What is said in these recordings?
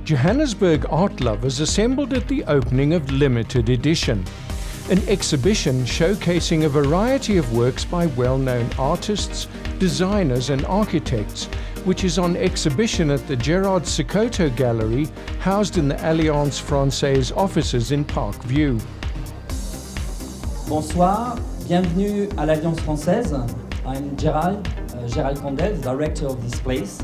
Johannesburg art lovers assembled at the opening of Limited Edition, an exhibition showcasing a variety of works by well-known artists, designers and architects, which is on exhibition at the Gerard Sekoto Gallery, housed in the Alliance Française offices in Park View. Bonsoir, bienvenue à l'Alliance Française. I'm Gerard Sekoto Gallery, director of this place.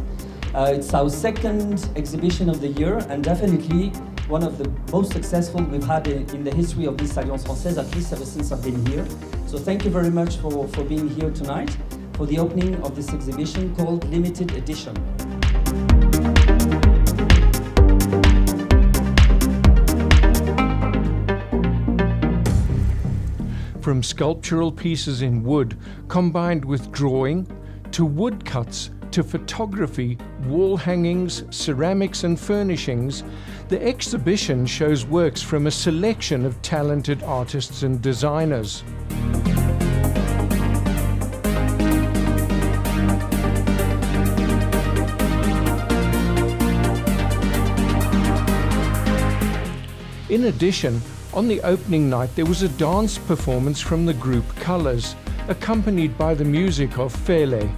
It's our second exhibition of the year and definitely one of the most successful we've had in the history of this Alliance Française, at least ever since I've been here. So thank you very much for being here tonight for the opening of this exhibition called Limited Edition. From sculptural pieces in wood combined with drawing, to woodcuts, to photography, wall hangings, ceramics and furnishings, the exhibition shows works from a selection of talented artists and designers. In addition, on the opening night there was a dance performance from the group Colours, accompanied by the music of Fele.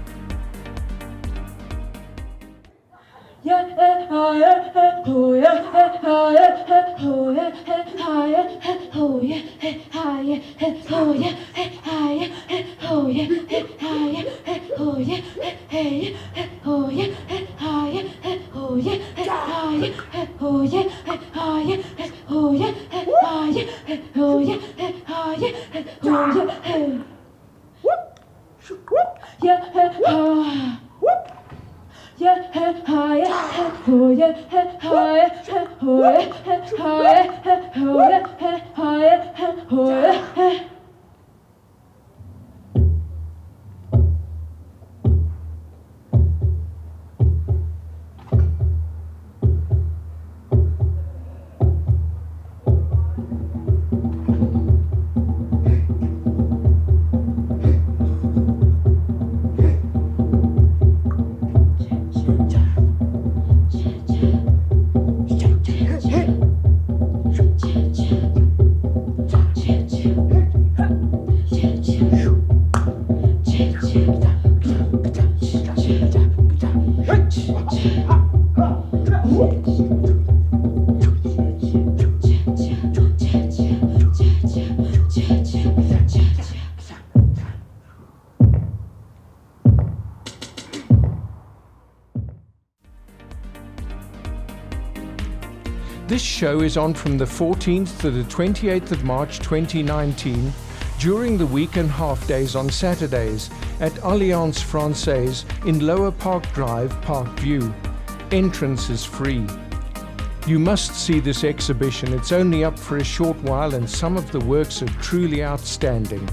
This show is on from the 14th to the 28th of March 2019, during the week and half days on Saturdays at Alliance Française in Lower Park Drive, Park View. Entrance is free. You must see this exhibition. It's only up for a short while and some of the works are truly outstanding.